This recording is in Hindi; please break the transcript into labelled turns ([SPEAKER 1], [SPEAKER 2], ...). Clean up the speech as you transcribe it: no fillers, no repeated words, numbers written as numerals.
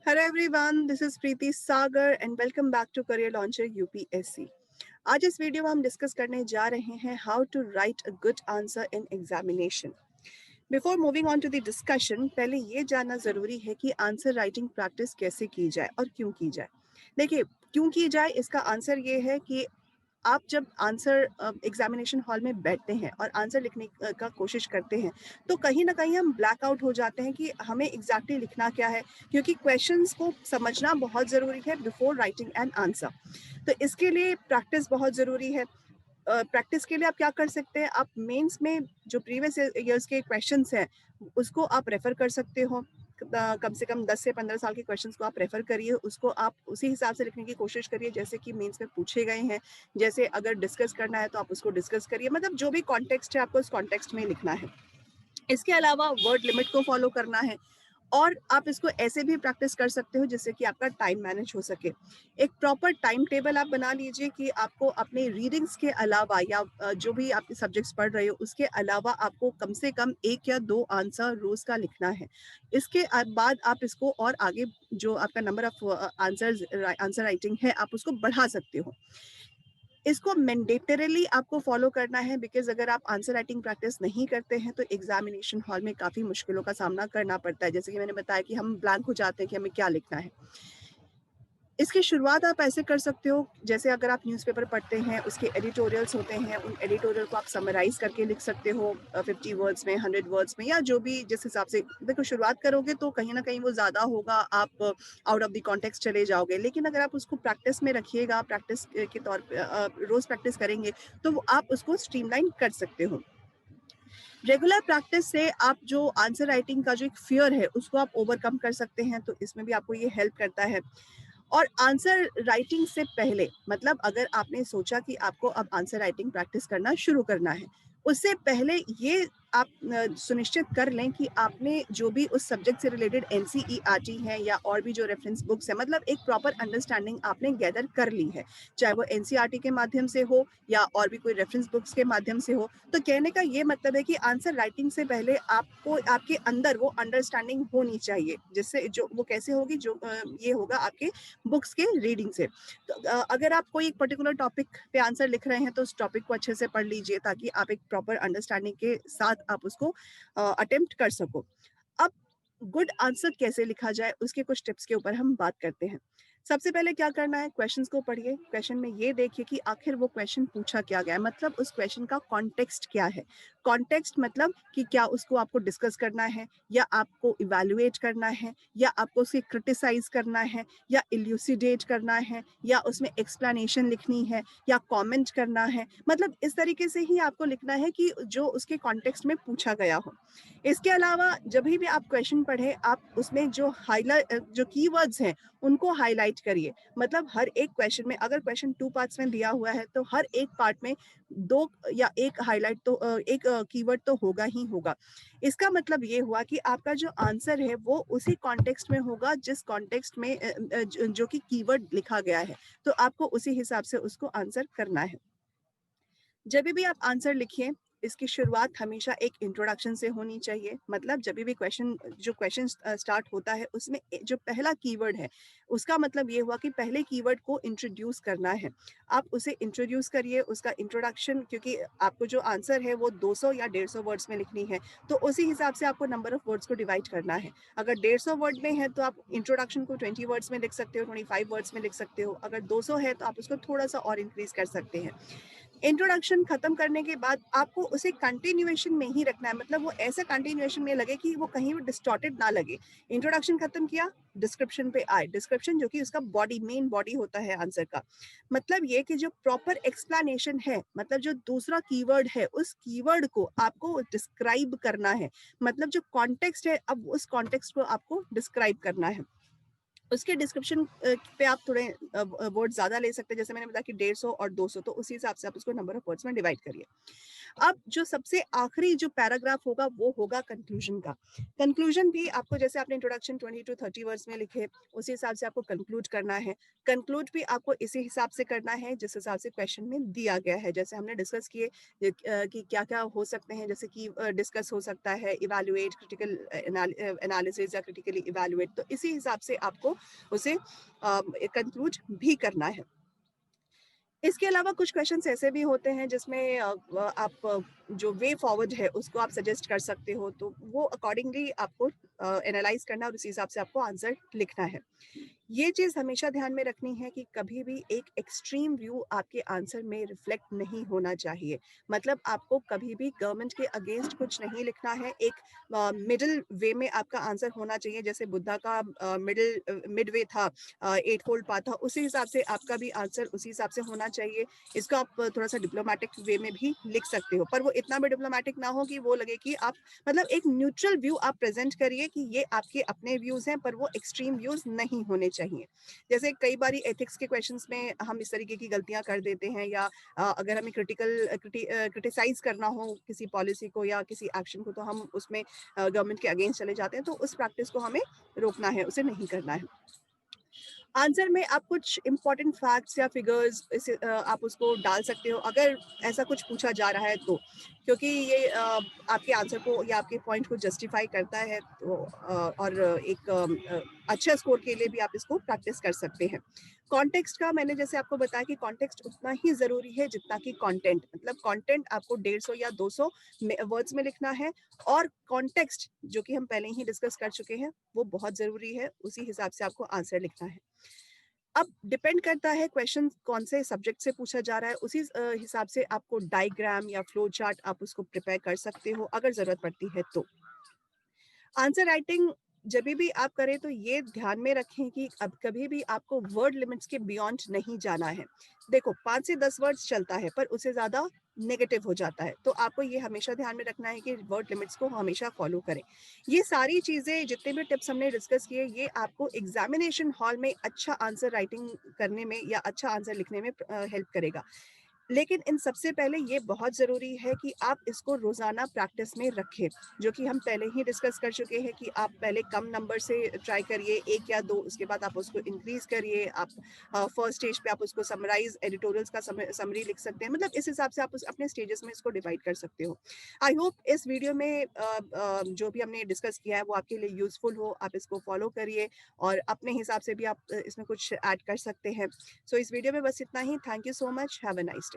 [SPEAKER 1] Hello everyone, this is Preeti Sagar and welcome back to Career Launcher UPSC. आज इस वीडियो में हम डिस्कस करने जा रहे हैं how to write a good answer in examination. Before moving on to the discussion, पहले ये जानना जरूरी है कि आंसर राइटिंग प्रैक्टिस कैसे की जाए और क्यों की जाए. देखिए, क्यों की जाए इसका आंसर ये है कि आप जब आंसर एग्जामिनेशन हॉल में बैठते हैं और आंसर लिखने का कोशिश करते हैं तो कहीं ना कहीं हम ब्लैक आउट हो जाते हैं कि हमें एग्जैक्टली लिखना क्या है, क्योंकि क्वेश्चंस को समझना बहुत ज़रूरी है बिफोर राइटिंग एन आंसर. तो इसके लिए प्रैक्टिस बहुत ज़रूरी है. प्रैक्टिस के लिए आप क्या कर सकते हैं, आप मेंस में जो प्रीवियस ईयर्स के क्वेश्चंस हैं उसको आप रेफर कर सकते हो. कम से कम 10 से 15 साल के क्वेश्चंस को आप रेफर करिए, उसको आप उसी हिसाब से लिखने की कोशिश करिए जैसे कि मेंस में पूछे गए हैं. जैसे अगर डिस्कस करना है तो आप उसको डिस्कस करिए, मतलब जो भी कॉन्टेक्स्ट है आपको उस कॉन्टेक्स्ट में लिखना है. इसके अलावा वर्ड लिमिट को फॉलो करना है और आप इसको ऐसे भी प्रैक्टिस कर सकते हो जिससे कि आपका टाइम मैनेज हो सके. एक प्रॉपर टाइम टेबल आप बना लीजिए कि आपको अपने रीडिंग्स के अलावा या जो भी आप सब्जेक्ट्स पढ़ रहे हो उसके अलावा आपको कम से कम 1 या 2 आंसर रोज का लिखना है. इसके बाद आप इसको और आगे जो आपका नंबर ऑफ आंसर राइटिंग है आप उसको बढ़ा सकते हो. इसको मैंडेटरीली आपको फॉलो करना है, बिकॉज अगर आप आंसर राइटिंग प्रैक्टिस नहीं करते हैं तो एग्जामिनेशन हॉल में काफ़ी मुश्किलों का सामना करना पड़ता है. जैसे कि मैंने बताया कि हम ब्लैंक हो जाते हैं कि हमें क्या लिखना है. इसकी शुरुआत आप ऐसे कर सकते हो, जैसे अगर आप न्यूज़पेपर पढ़ते हैं उसके एडिटोरियल्स होते हैं, उन एडिटोरियल को आप समराइज करके लिख सकते हो 50 वर्ड्स में, 100 वर्ड्स में, या जो भी जिस हिसाब से. देखो, शुरुआत करोगे तो कहीं ना कहीं वो ज़्यादा होगा, आप आउट ऑफ द कॉन्टेक्स्ट चले जाओगे. लेकिन अगर आप उसको प्रैक्टिस में रखिएगा, प्रैक्टिस के तौर पर रोज़ प्रैक्टिस करेंगे तो आप उसको स्ट्रीमलाइन कर सकते हो. रेगुलर प्रैक्टिस से आप जो आंसर राइटिंग का जो एक फियर है उसको आप ओवरकम कर सकते हैं, तो इसमें भी आपको ये हेल्प करता है. और आंसर राइटिंग से पहले, मतलब अगर आपने सोचा कि आपको अब आंसर राइटिंग प्रैक्टिस करना शुरू करना है, उससे पहले ये आप सुनिश्चित कर लें कि आपने जो भी उस सब्जेक्ट से रिलेटेड एनसीईआरटी है या और भी जो रेफरेंस बुक्स है, मतलब एक प्रॉपर अंडरस्टैंडिंग आपने गैदर कर ली है, चाहे वो एनसीईआरटी के माध्यम से हो या और भी कोई रेफरेंस बुक्स के माध्यम से हो. तो कहने का ये मतलब है कि आंसर राइटिंग से पहले आपको आपके अंदर वो अंडरस्टैंडिंग होनी चाहिए, जिससे जो वो कैसे होगी, जो ये होगा आपके बुक्स के रीडिंग से. तो अगर आप कोई एक पर्टिकुलर टॉपिक पे आंसर लिख रहे हैं तो उस टॉपिक को अच्छे से पढ़ लीजिए ताकि आप एक प्रॉपर अंडरस्टैंडिंग के साथ आप उसको अटेम्प्ट कर सको. अब गुड आंसर कैसे लिखा जाए उसके कुछ टिप्स के ऊपर हम बात करते हैं. सबसे पहले क्या करना है, क्वेश्चंस को पढ़िए. क्वेश्चन में ये देखिए कि आखिर वो क्वेश्चन पूछा क्या गया है, मतलब उस क्वेश्चन का कॉन्टेक्स्ट क्या है. कॉन्टेक्स्ट मतलब कि क्या उसको आपको डिस्कस करना है, या आपको इवैल्यूएट करना है, या आपको उसे क्रिटिसाइज करना है, या इल्यूसिडेट करना है, या उसमें एक्सप्लेनेशन लिखनी है, या कमेंट करना है. मतलब इस तरीके से ही आपको लिखना है कि जो उसके कॉन्टेक्स्ट में पूछा गया हो. इसके अलावा जब भी आप क्वेश्चन पढ़े, आप उसमें जो हाईलाइट जो कीवर्ड्स हैं उनको हाईलाइट करिए. मतलब हर एक क्वेश्चन में, अगर क्वेश्चन 2 पार्ट्स में दिया हुआ है तो हर एक पार्ट में 2 या 1 हाईलाइट तो एक कीवर्ड तो होगा ही होगा. इसका मतलब ये हुआ कि आपका जो आंसर है वो उसी कॉन्टेक्स्ट में होगा जिस कॉन्टेक्स्ट में जो कि कीवर्ड लिखा गया है, तो आपको उसी हिसाब से उसको आंसर करना है. जब भी आप आंसर लिखिए, इसकी शुरुआत हमेशा एक इंट्रोडक्शन से होनी चाहिए. मतलब जब भी क्वेश्चन स्टार्ट होता है उसमें जो पहला कीवर्ड है उसका मतलब ये हुआ कि पहले कीवर्ड को इंट्रोड्यूस करना है. आप उसे इंट्रोड्यूस करिए, उसका इंट्रोडक्शन, क्योंकि आपको जो आंसर है वो 200 या 150 वर्ड्स में लिखनी है, तो उसी हिसाब से आपको नंबर ऑफ वर्ड्स को डिवाइड करना है. अगर 150 वर्ड में है तो आप इंट्रोडक्शन को 20 वर्ड्स में लिख सकते हो, 25 वर्ड्स में लिख सकते हो. अगर 200 है तो आप उसको थोड़ा सा और इंक्रीज कर सकते हैं. इंट्रोडक्शन खत्म करने के बाद आपको उसे कंटिन्यूएशन में ही रखना है, मतलब वो ऐसे कंटिन्यूएशन में लगे कि वो कहीं भी डिस्टॉर्टेड ना लगे. इंट्रोडक्शन खत्म किया, डिस्क्रिप्शन पे आए. डिस्क्रिप्शन जो कि उसका मेन बॉडी होता है आंसर का. मतलब ये कि जो प्रॉपर एक्सप्लेनेशन है, मतलब जो दूसरा कीवर्ड है उस कीवर्ड को आपको डिस्क्राइब करना है. मतलब जो कॉन्टेक्स्ट है, अब उस कॉन्टेक्स्ट को आपको डिस्क्राइब करना है. उसके डिस्क्रिप्शन पे आप थोड़े वर्ड ज़्यादा ले सकते हैं। जैसे मैंने बताया कि 150 और 200, तो उसी हिसाब से आप उसको नंबर ऑफ वर्ड्स में डिवाइड करिए। अब जो सबसे आखिरी जो पैराग्राफ होगा वो होगा कंक्लूजन का। कंक्लूजन भी आपको, जैसे आपने इंट्रोडक्शन 20 टू 30 वर्ड्स में लिखे, उसी हिसाब से आपको कंक्लूड करना है। कंक्लूड भी आपको इसी हिसाब से करना है जिस हिसाब से क्वेश्चन में दिया गया है। जैसे हमने डिस्कस किए कि क्या-क्या हो सकते हैं, जैसे कि डिस्कस हो सकता है इवैल्यूएट, क्रिटिकल एनालिसिस या क्रिटिकली इवैल्यूएट, तो इसी हिसाब से आपको उसे कंक्लूड भी करना है। इसके अलावा कुछ क्वेश्चंस ऐसे भी होते हैं जिसमें आप जो वे फॉरवर्ड है उसको आप सजेस्ट कर सकते हो, तो वो अकॉर्डिंगली आपको एनालाइज करना और उसी हिसाब से आपको आंसर लिखना है। ये चीज़ हमेशा ध्यान में रखनी है कि कभी भी एक एक्सट्रीम व्यू आपके आंसर में रिफ्लेक्ट नहीं होना चाहिए। मतलब आपको कभी भी गवर्नमेंट के अगेंस्ट कुछ नहीं लिखना है। एक मिडल वे में आपका आंसर होना चाहिए। जैसे बुद्धा का मिड वे था, एट फोल्ड पाथ था, उसी हिसाब से आपका भी आंसर उसी हिसाब से होना चाहिए। इसको आप थोड़ा सा डिप्लोमेटिक वे में भी लिख सकते हो, पर वो इतना भी डिप्लोमेटिक ना हो कि वो लगे कि आप, मतलब एक न्यूट्रल व्यू आप प्रेजेंट करिए कि ये आपके अपने व्यूज हैं, पर वो एक्सट्रीम व्यूज नहीं होने चाहिए। जैसे कई बारी एथिक्स के क्वेश्चंस में हम इस तरीके की गलतियां कर देते हैं, या अगर हमें क्रिटिसाइज करना हो किसी पॉलिसी को या किसी एक्शन को, तो हम उसमें गवर्नमेंट के अगेंस्ट चले जाते हैं। तो उस प्रैक्टिस को हमें रोकना है, उसे नहीं करना है। आंसर में आप कुछ इंपॉर्टेंट फैक्ट्स या फिगर्स आप उसको डाल सकते हो, अगर ऐसा कुछ पूछा जा रहा है तो, क्योंकि ये आपके आंसर को या आपके पॉइंट को जस्टिफाई करता है। तो और एक अच्छे स्कोर के लिए भी आप इसको प्रैक्टिस कर सकते हैं। कॉन्टेक्स्ट का मैंने जैसे आपको बताया कि कॉन्टेक्स्ट उतना ही ज़रूरी है जितना कि कंटेंट। मतलब कंटेंट आपको 150 या 200 वर्ड्स में लिखना है, और कॉन्टेक्स्ट जो कि हम पहले ही डिस्कस कर चुके हैं वो बहुत ज़रूरी है, उसी हिसाब से आपको आंसर लिखना है। अब डिपेंड करता है क्वेश्चन कौन से सब्जेक्ट से पूछा जा रहा है, उसी हिसाब से आपको डायग्राम या फ्लो चार्ट आप उसको प्रिपेयर कर सकते हो अगर ज़रूरत पड़ती है तो। आंसर राइटिंग जब भी आप करें तो ये ध्यान में रखें कि अब कभी भी आपको वर्ड लिमिट्स के बियॉन्ड नहीं जाना है। देखो 5 से 10 वर्ड्स चलता है, पर उससे ज़्यादा नेगेटिव हो जाता है। तो आपको ये हमेशा ध्यान में रखना है कि वर्ड लिमिट्स को हमेशा फॉलो करें। ये सारी चीज़ें, जितने भी टिप्स हमने डिस्कस किए, ये आपको एग्जामिनेशन हॉल में अच्छा आंसर राइटिंग करने में या अच्छा आंसर लिखने में हेल्प करेगा। लेकिन इन सबसे पहले ये बहुत ज़रूरी है कि आप इसको रोज़ाना प्रैक्टिस में रखें, जो कि हम पहले ही डिस्कस कर चुके हैं कि आप पहले कम नंबर से ट्राई करिए, 1 या 2, उसके बाद आप उसको इंक्रीज़ करिए। आप फर्स्ट स्टेज पे आप उसको समराइज़ एडिटोरियल्स का समरी लिख सकते हैं। मतलब इस हिसाब से आप उस अपने स्टेजेस में इसको डिवाइड कर सकते हो। आई होप इस वीडियो में जो भी हमने डिस्कस किया है वो आपके लिए यूज़फुल हो। आप इसको फॉलो करिए और अपने हिसाब से भी आप इसमें कुछ ऐड कर सकते हैं। सो इस वीडियो में बस इतना ही। Thank you so much. Have a nice day.